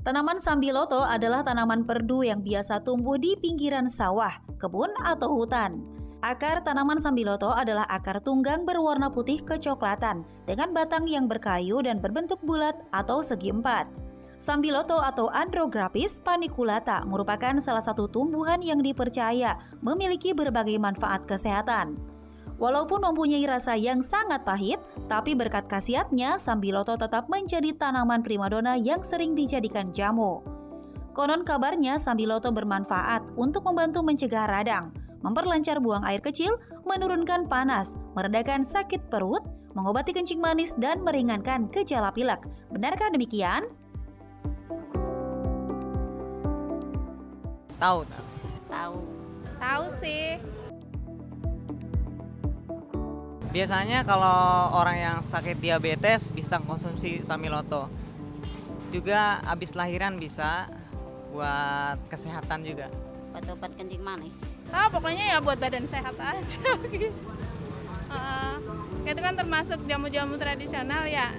Tanaman sambiloto adalah tanaman perdu yang biasa tumbuh di pinggiran sawah, kebun, atau hutan. Akar tanaman sambiloto adalah akar tunggang berwarna putih kecoklatan dengan batang yang berkayu dan berbentuk bulat atau segi empat. Sambiloto atau Andrographis paniculata merupakan salah satu tumbuhan yang dipercaya memiliki berbagai manfaat kesehatan. Walaupun mempunyai rasa yang sangat pahit, tapi berkat khasiatnya, sambiloto tetap menjadi tanaman primadona yang sering dijadikan jamu. Konon kabarnya sambiloto bermanfaat untuk membantu mencegah radang, memperlancar buang air kecil, menurunkan panas, meredakan sakit perut, mengobati kencing manis, dan meringankan gejala pilek. Benarkah demikian? Tahu. Tahu sih. Biasanya kalau orang yang sakit diabetes bisa konsumsi sambiloto. Juga habis lahiran bisa buat kesehatan juga. Obat-obat kencing manis. Pokoknya ya buat badan sehat aja gitu. Itu kan termasuk jamu-jamu tradisional ya.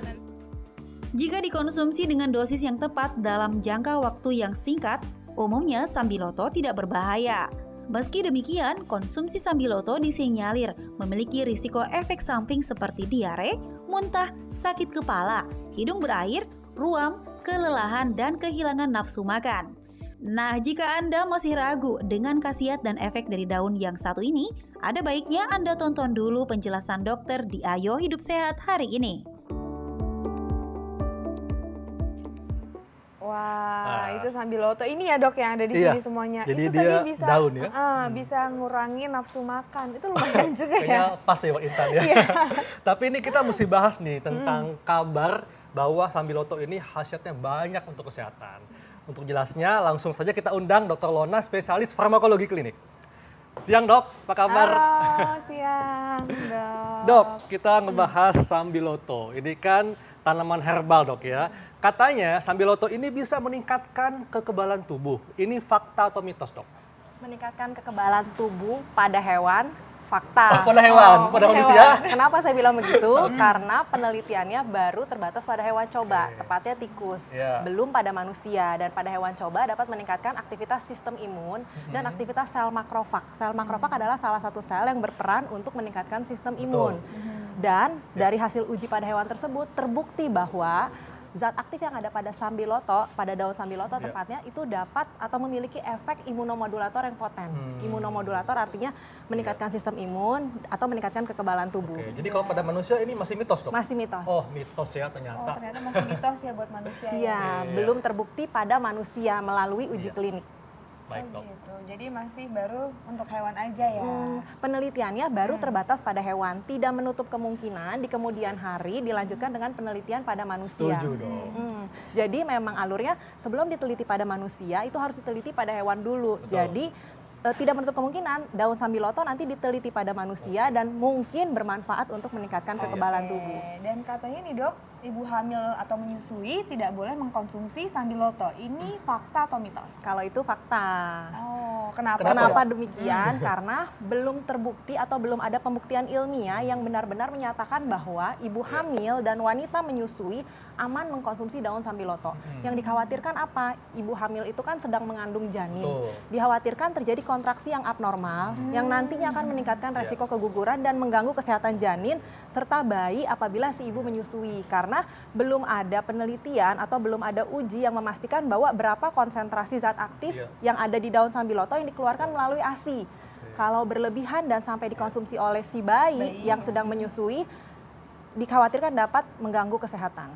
Jika dikonsumsi dengan dosis yang tepat dalam jangka waktu yang singkat, umumnya sambiloto tidak berbahaya. Meski demikian, konsumsi sambiloto disinyalir memiliki risiko efek samping seperti diare, muntah, sakit kepala, hidung berair, ruam, kelelahan, dan kehilangan nafsu makan. Nah, jika Anda masih ragu dengan khasiat dan efek dari daun yang satu ini, ada baiknya Anda tonton dulu penjelasan dokter di Ayo Hidup Sehat hari ini. Wah, itu sambiloto ini ya dok yang ada di sini semuanya. Jadi itu dia tadi bisa daun ya? Bisa ngurangin nafsu makan. Itu lumayan juga ya. Kayaknya pas ya Wak Intan ya. Tapi ini kita mesti bahas nih tentang kabar bahwa sambiloto ini khasiatnya banyak untuk kesehatan. Untuk jelasnya langsung saja kita undang Dr. Lona, spesialis farmakologi klinik. Siang dok, apa kabar? Halo, siang dok. Dok, kita ngebahas sambiloto. Ini kan tanaman herbal dok ya. Katanya sambiloto ini bisa meningkatkan kekebalan tubuh. Ini fakta atau mitos dok? Meningkatkan kekebalan tubuh pada hewan, fakta. Pada hewan, pada manusia? Kenapa saya bilang begitu? Karena penelitiannya baru terbatas pada hewan coba, tepatnya tikus. Belum pada manusia, dan pada hewan coba dapat meningkatkan aktivitas sistem imun dan aktivitas sel makrofag. Sel makrofag adalah salah satu sel yang berperan untuk meningkatkan sistem imun. Dan dari hasil uji pada hewan tersebut terbukti bahwa zat aktif yang ada pada sambiloto, pada daun sambiloto tepatnya, itu dapat atau memiliki efek imunomodulator yang poten. Imunomodulator artinya meningkatkan sistem imun atau meningkatkan kekebalan tubuh. Jadi kalau pada manusia ini masih mitos dok? Masih mitos. Oh mitos ya ternyata. Oh ternyata masih mitos ya buat manusia. Belum terbukti pada manusia melalui uji klinik. Baik dok. Gitu. Jadi masih baru untuk hewan aja ya. Penelitiannya baru terbatas pada hewan, tidak menutup kemungkinan di kemudian hari dilanjutkan dengan penelitian pada manusia. Setuju dong. Jadi memang alurnya sebelum diteliti pada manusia itu harus diteliti pada hewan dulu. Betul. Jadi tidak menutup kemungkinan daun sambiloto nanti diteliti pada manusia dan mungkin bermanfaat untuk meningkatkan kekebalan tubuh. Dan katanya nih dok, ibu hamil atau menyusui tidak boleh mengkonsumsi sambiloto. Ini fakta atau mitos? Kalau itu fakta. Oh, kenapa? Kenapa demikian? Karena belum terbukti atau belum ada pembuktian ilmiah yang benar-benar menyatakan bahwa ibu hamil dan wanita menyusui aman mengkonsumsi daun sambiloto. Yang dikhawatirkan apa? Ibu hamil itu kan sedang mengandung janin. Dikhawatirkan terjadi kontraksi yang abnormal yang nantinya akan meningkatkan resiko keguguran dan mengganggu kesehatan janin serta bayi apabila si ibu menyusui. Karena belum ada penelitian atau belum ada uji yang memastikan bahwa berapa konsentrasi zat aktif yang ada di daun sambiloto yang dikeluarkan melalui ASI. Kalau berlebihan dan sampai dikonsumsi oleh si bayi yang sedang menyusui, dikhawatirkan dapat mengganggu kesehatan.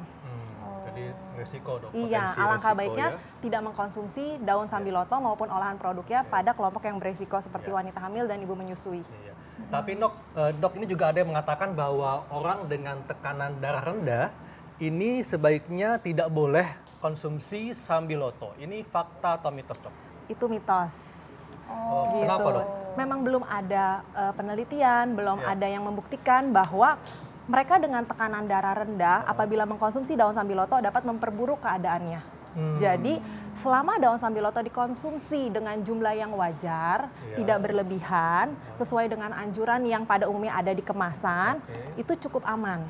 Jadi resiko dok. Iya, alangkah baiknya tidak mengkonsumsi daun sambiloto maupun olahan produknya pada kelompok yang beresiko seperti wanita hamil dan ibu menyusui. Tapi dok ini juga ada yang mengatakan bahwa orang dengan tekanan darah rendah ini sebaiknya tidak boleh konsumsi sambiloto. Ini fakta atau mitos dok? Itu mitos. Gitu. Kenapa dok? Memang belum ada penelitian, belum ada yang membuktikan bahwa mereka dengan tekanan darah rendah apabila mengkonsumsi daun sambiloto dapat memperburuk keadaannya. Jadi selama daun sambiloto dikonsumsi dengan jumlah yang wajar, tidak berlebihan, sesuai dengan anjuran yang pada umumnya ada di kemasan, itu cukup aman.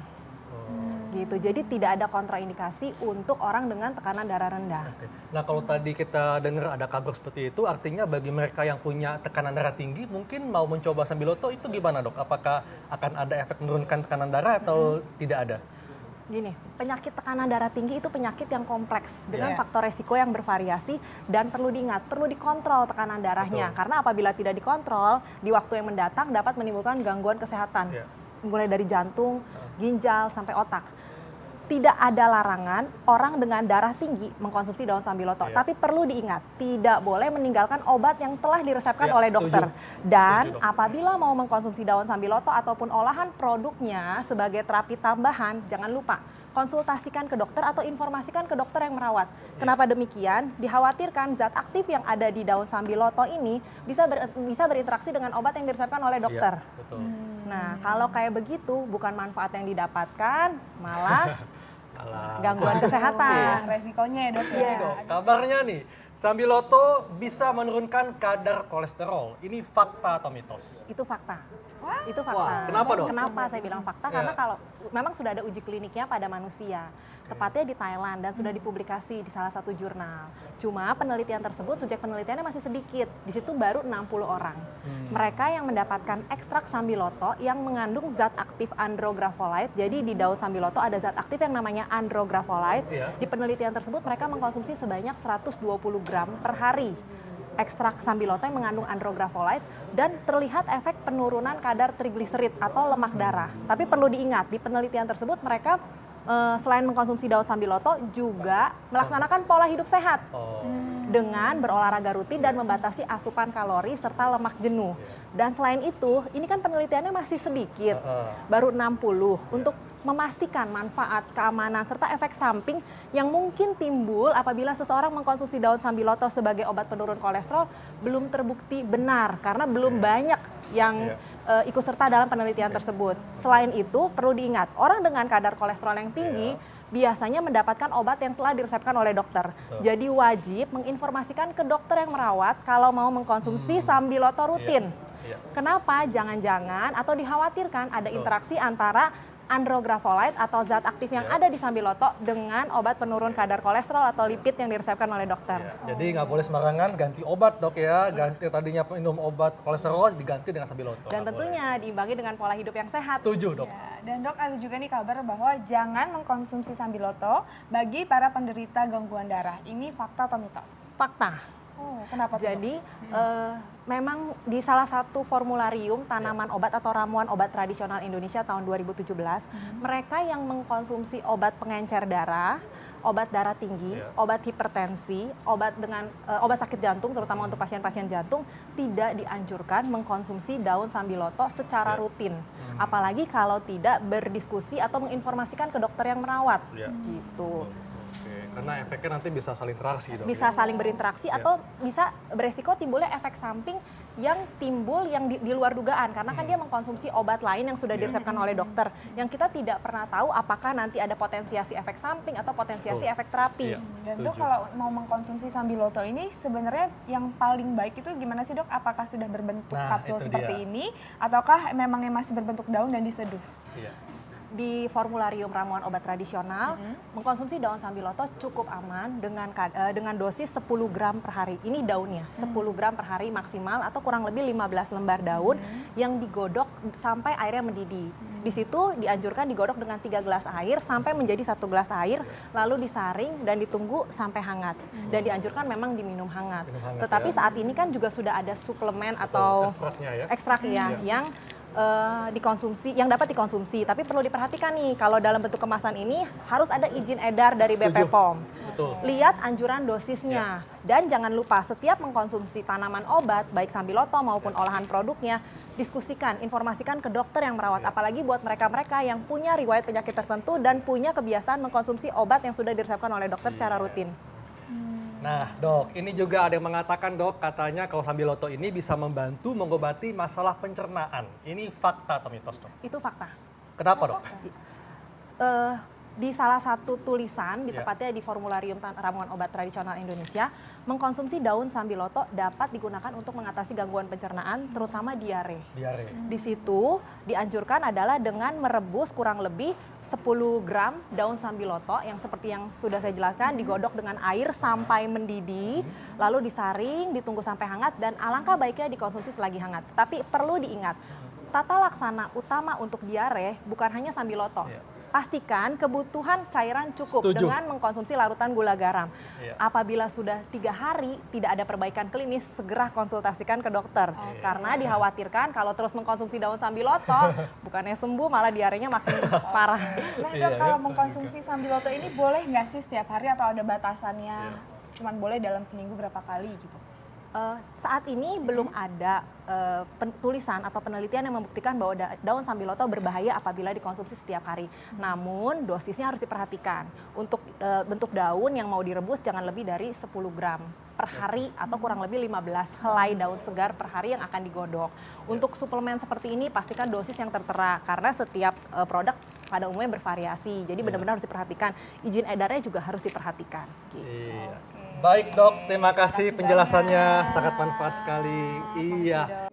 Gitu. Jadi tidak ada kontraindikasi untuk orang dengan tekanan darah rendah. Nah kalau tadi kita dengar ada kabar seperti itu, artinya bagi mereka yang punya tekanan darah tinggi, mungkin mau mencoba sambiloto itu gimana dok? Apakah akan ada efek menurunkan tekanan darah atau tidak ada? Gini, penyakit tekanan darah tinggi itu penyakit yang kompleks dengan faktor resiko yang bervariasi dan perlu diingat, perlu dikontrol tekanan darahnya. Karena apabila tidak dikontrol, di waktu yang mendatang dapat menimbulkan gangguan kesehatan. Mulai dari jantung, ginjal, sampai otak. Tidak ada larangan orang dengan darah tinggi mengkonsumsi daun sambiloto. Tapi perlu diingat, tidak boleh meninggalkan obat yang telah diresepkan oleh dokter. Dan apabila mau mengkonsumsi daun sambiloto ataupun olahan produknya sebagai terapi tambahan, jangan lupa konsultasikan ke dokter atau informasikan ke dokter yang merawat. Kenapa demikian? Dikhawatirkan zat aktif yang ada di daun sambiloto ini bisa berinteraksi dengan obat yang diresepkan oleh dokter. Nah, kalau kayak begitu bukan manfaat yang didapatkan, malah gangguan kesehatan. Resikonya ya dok ya. Dok, kabarnya nih, sambiloto bisa menurunkan kadar kolesterol. Ini fakta atau mitos? Itu fakta. Itu fakta. Kenapa dok? Kenapa saya bilang fakta? Karena kalau memang sudah ada uji kliniknya pada manusia. Tepatnya di Thailand dan sudah dipublikasi di salah satu jurnal. Cuma penelitian tersebut, subjek penelitiannya masih sedikit. Di situ baru 60 orang. Mereka yang mendapatkan ekstrak sambiloto yang mengandung zat aktif andrografolite. Jadi di daun sambiloto ada zat aktif yang namanya andrografolite. Di penelitian tersebut mereka mengkonsumsi sebanyak 120 gram per hari ekstrak sambiloto yang mengandung andrografolite dan terlihat efek penurunan kadar trigliserid atau lemak darah. Tapi perlu diingat, di penelitian tersebut mereka selain mengkonsumsi daun sambiloto juga melaksanakan pola hidup sehat dengan berolahraga rutin dan membatasi asupan kalori serta lemak jenuh. Dan selain itu, ini kan penelitiannya masih sedikit, baru 60 untuk memastikan manfaat, keamanan, serta efek samping yang mungkin timbul apabila seseorang mengkonsumsi daun sambiloto sebagai obat penurun kolesterol belum terbukti benar karena belum banyak yang ikut serta dalam penelitian tersebut. Selain itu, perlu diingat, orang dengan kadar kolesterol yang tinggi biasanya mendapatkan obat yang telah diresepkan oleh dokter. Jadi wajib menginformasikan ke dokter yang merawat kalau mau mengkonsumsi sambiloto rutin. Kenapa? Jangan-jangan atau dikhawatirkan ada interaksi antara andrografolite atau zat aktif yang ada di sambiloto dengan obat penurun kadar kolesterol atau lipid yang diresepkan oleh dokter. Jadi nggak boleh sembarangan ganti obat dok ya, ganti tadinya minum obat kolesterol diganti dengan sambiloto. Dan tentunya diimbangi dengan pola hidup yang sehat. Setuju dok. Dan dok ada juga nih kabar bahwa jangan mengkonsumsi sambiloto bagi para penderita gangguan darah. Ini fakta atau mitos? Fakta. Kenapa? Jadi memang di salah satu formularium tanaman obat atau ramuan obat tradisional Indonesia tahun 2017, mereka yang mengkonsumsi obat pengencer darah, obat darah tinggi, obat hipertensi, obat sakit jantung, terutama untuk pasien-pasien jantung, tidak dianjurkan mengkonsumsi daun sambiloto secara rutin. Apalagi kalau tidak berdiskusi atau menginformasikan ke dokter yang merawat. Gitu. Karena efeknya nanti bisa saling interaksi dok. Bisa saling berinteraksi atau bisa beresiko timbulnya efek samping yang timbul yang di luar dugaan karena kan dia mengkonsumsi obat lain yang sudah diresepkan oleh dokter yang kita tidak pernah tahu apakah nanti ada potensiasi efek samping atau potensiasi efek terapi. Dan dok kalau mau mengkonsumsi sambiloto ini sebenarnya yang paling baik itu gimana sih dok? Apakah sudah berbentuk kapsul seperti ini ataukah memangnya masih berbentuk daun dan diseduh? Di formularium ramuan obat tradisional, mengkonsumsi daun sambiloto cukup aman dengan dosis 10 gram per hari. Ini daunnya, 10 gram per hari maksimal atau kurang lebih 15 lembar daun yang digodok sampai airnya mendidih. Di situ dianjurkan digodok dengan 3 gelas air sampai menjadi 1 gelas air, lalu disaring dan ditunggu sampai hangat. Dan dianjurkan memang diminum hangat. Tetapi saat ini kan juga sudah ada suplemen atau ekstrak yang dikonsumsi, yang dapat dikonsumsi. Tapi perlu diperhatikan nih, kalau dalam bentuk kemasan ini harus ada izin edar dari BP POM. Lihat anjuran dosisnya. Dan jangan lupa setiap mengkonsumsi tanaman obat, baik sambiloto maupun olahan produknya, diskusikan, informasikan ke dokter yang merawat. Apalagi buat mereka-mereka yang punya riwayat penyakit tertentu dan punya kebiasaan mengkonsumsi obat yang sudah diresepkan oleh dokter secara rutin. Nah dok, ini juga ada yang mengatakan dok, katanya kalau sambiloto ini bisa membantu mengobati masalah pencernaan. Ini fakta atau mitos dok? Itu fakta. Kenapa dok? di salah satu tulisan, tepatnya di formularium ramuan obat tradisional Indonesia, mengkonsumsi daun sambiloto dapat digunakan untuk mengatasi gangguan pencernaan, terutama diare. Di situ dianjurkan adalah dengan merebus kurang lebih 10 gram daun sambiloto yang seperti yang sudah saya jelaskan, digodok dengan air sampai mendidih, lalu disaring, ditunggu sampai hangat, dan alangkah baiknya dikonsumsi selagi hangat. Tapi perlu diingat, tata laksana utama untuk diare bukan hanya sambiloto. Pastikan kebutuhan cairan cukup dengan mengkonsumsi larutan gula garam. Apabila sudah 3 hari tidak ada perbaikan klinis, segera konsultasikan ke dokter. Karena dikhawatirkan kalau terus mengkonsumsi daun sambiloto, bukannya sembuh malah diarenya makin parah. Nah dok, kalau mengkonsumsi sambiloto ini boleh nggak sih setiap hari atau ada batasannya? Cuman boleh dalam seminggu berapa kali gitu? Saat ini belum ada tulisan atau penelitian yang membuktikan bahwa daun sambiloto berbahaya apabila dikonsumsi setiap hari. Namun dosisnya harus diperhatikan. Untuk bentuk daun yang mau direbus jangan lebih dari 10 gram per hari atau kurang lebih 15 helai daun segar per hari yang akan digodok. Untuk suplemen seperti ini pastikan dosis yang tertera karena setiap produk pada umumnya bervariasi. Jadi benar-benar harus diperhatikan. Izin edarnya juga harus diperhatikan. Gitu. Baik dok, terima kasih penjelasannya, sangat manfaat sekali. Iya.